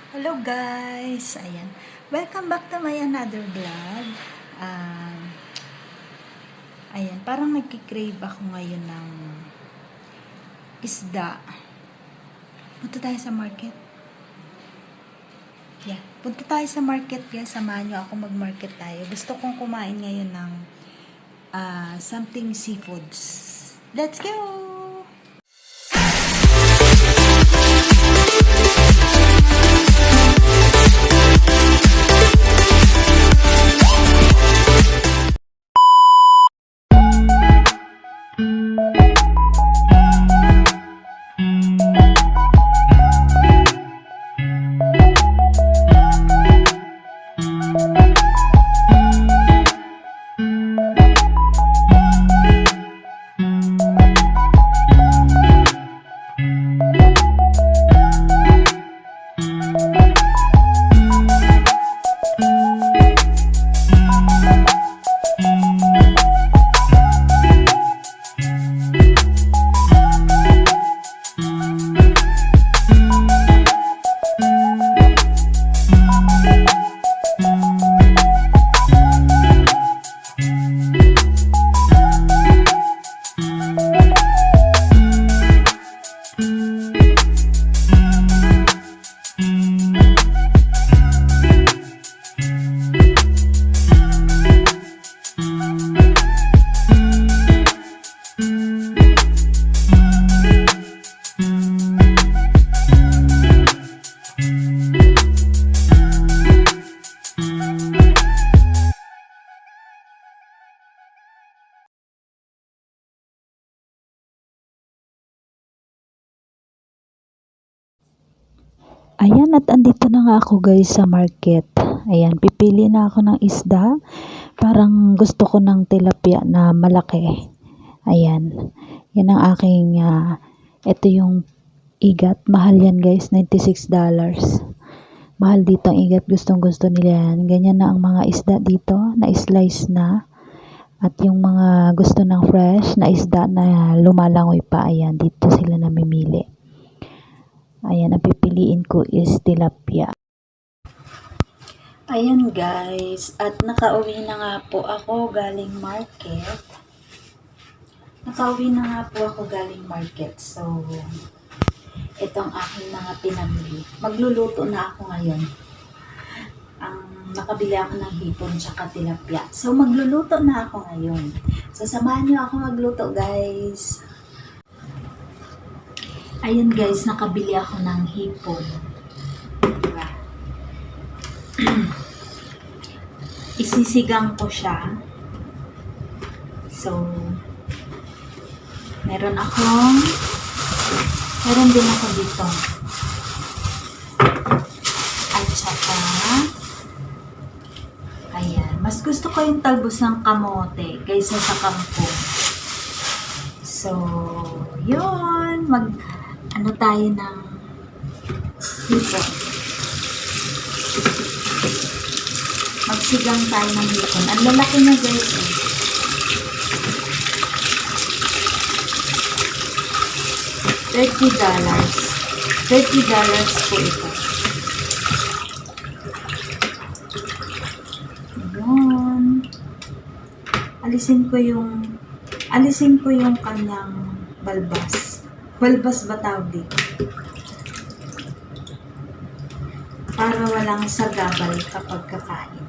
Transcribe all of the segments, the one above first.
Hello guys! Ayan. Welcome back to my another vlog. Ayan, parang nagkikrave ako ngayon ng isda. Punta tayo sa market. Yeah, punta tayo sa market guys. Samahan nyo ako mag-market tayo. Gusto kong kumain ngayon ng something seafoods. Let's go! Ayan, at andito na nga ako guys sa market. Ayan, pipili na ako ng isda. Parang gusto ko ng tilapia na malaki. Ayan, yan ang aking, ito yung igat. Mahal yan guys, $96. Mahal dito ang igat, gustong gusto nila yan. Ganyan na ang mga isda dito, na slice na. At yung mga gusto ng fresh na isda na lumalangoy pa, ayan, dito sila namimili. Ayan, ang pipiliin ko is tilapia. Ayan guys, at nakauwi na nga po ako galing market. So, itong aking mga pinamili. Magluluto na ako ngayon. Nakabili ako ng hipon tsaka tilapia. So, magluluto na ako ngayon. So, samahan niyo ako magluto guys. Ayan guys, nakabili ako ng hipon. Diba? Isisigang ko siya. So, meron din ako dito. At saka, ayan, mas gusto ko yung talbos ng kamote kaysa sa kangkong. So, yun, tayo ng hipon. Magsigang tayo ng hipon. Ang lalaki na guys eh. $30 po ito. Yun. Alisin ko yung kanyang balbas. Balbas ba tawag dito? Para walang sagabal kapag kakain.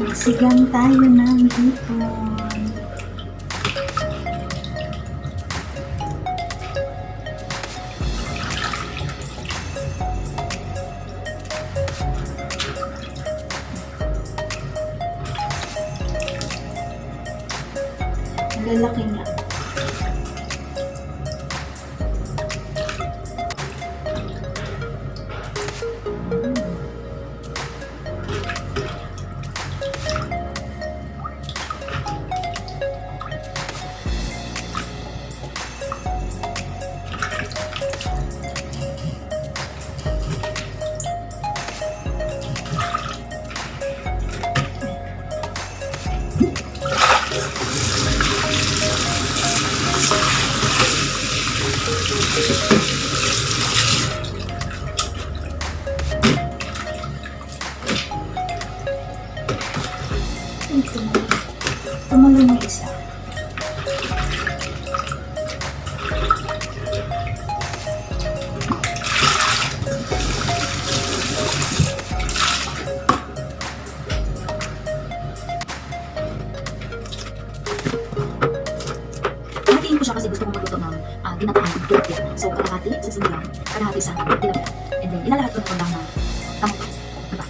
Magsigang tayo ng hipon. Lalaki nga. Tumuloy yung isa. Hatiin ko siya kasi gusto kong magluto ng ginataang tilapia. So, kalahati sa sinigang, kalahati sa tilapia. And then, ilalahat ko na lang ng kamote. Diba?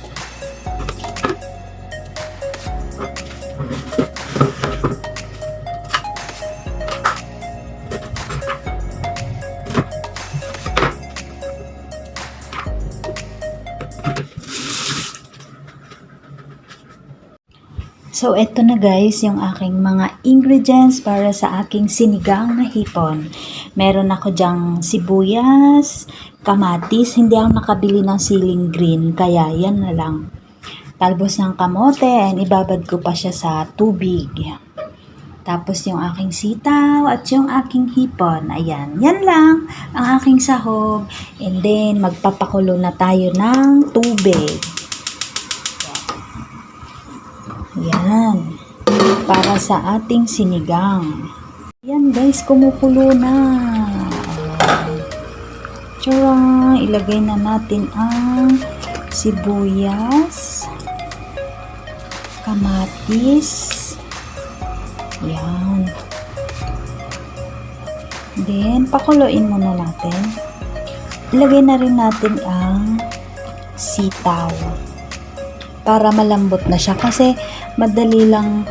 So, eto na guys, yung aking mga ingredients para sa aking sinigang na hipon. Meron ako dyang sibuyas, kamatis, hindi ako nakabili ng siling green, kaya yan na lang. Talbos ng kamote, and ibabad ko pa siya sa tubig. Tapos yung aking sitaw at yung aking hipon. Ayan, yan lang ang aking sahog. And then, magpapakulo na tayo ng tubig. Yan. Para sa ating sinigang. Yan guys, kumukulo na. Tara, ilagay na natin ang sibuyas, kamatis. Yan. Then, pakuluin muna natin. Ilagay na rin natin ang sitaw. Para malambot na siya kasi madali lang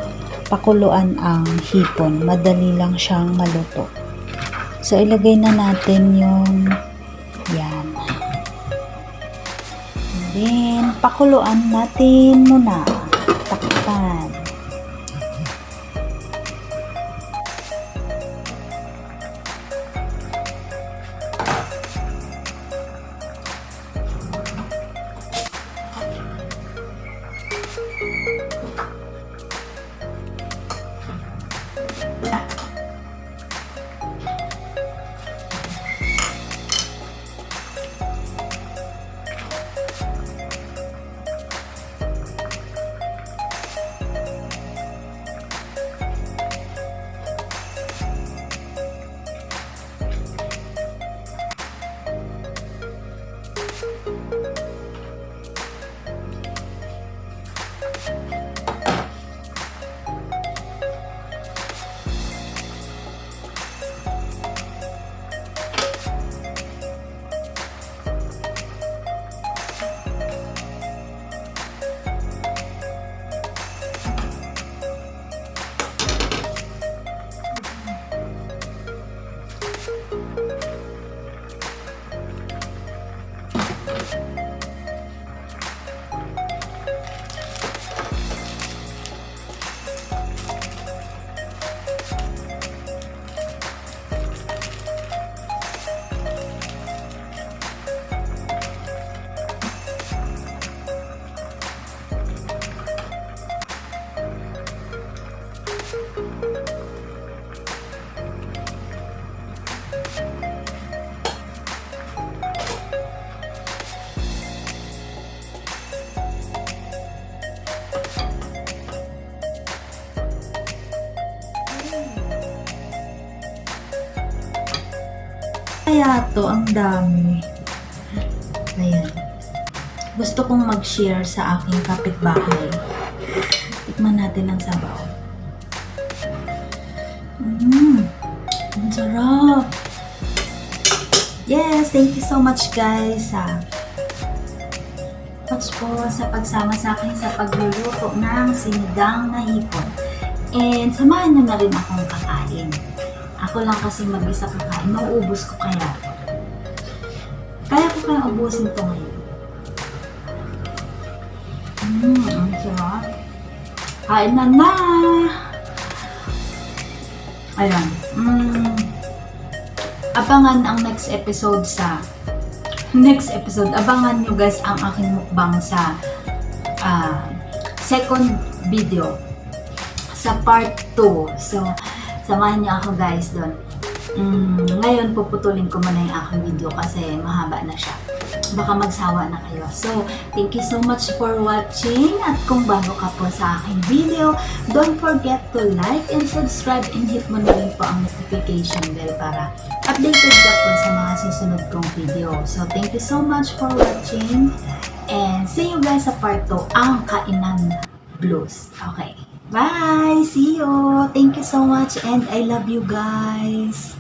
pakuluan ang hipon, madali lang siyang maluto. So ilagay na natin yung yan. And then pakuluan natin muna, takpan. Kaya to, ang dami. Ayan. Gusto kong mag-share sa aking kapitbahay. Tikman natin ang sabaw. Ang sarap. Yes, thank you so much guys sa pagsama sa akin sa pagluluto ng sinigang na hipon. And samahan nyo na rin akong kakain. Ako lang kasi mag-isa kakain. Nauubos ko kaya. Kaya ko kaya ubusin ito ngayon. Ang sarap. Kain na na! Ayan. Abangan ang next episode. Abangan nyo guys ang aking mukbang sa second video. Sa part 2. So, samahan niyo ako guys doon. Ngayon puputulin ko muna yung aking video kasi mahaba na siya. baka magsawa na kayo. So, thank you so much for watching. At kung bago ka po sa aking video, don't forget to like and subscribe and hit mo na rin po ang notification bell para updated ka po sa mga susunod kong video. So, thank you so much for watching and see you guys sa part 2, ang Kainan Blues. Okay. Bye! See you! Thank you so much and I love you guys!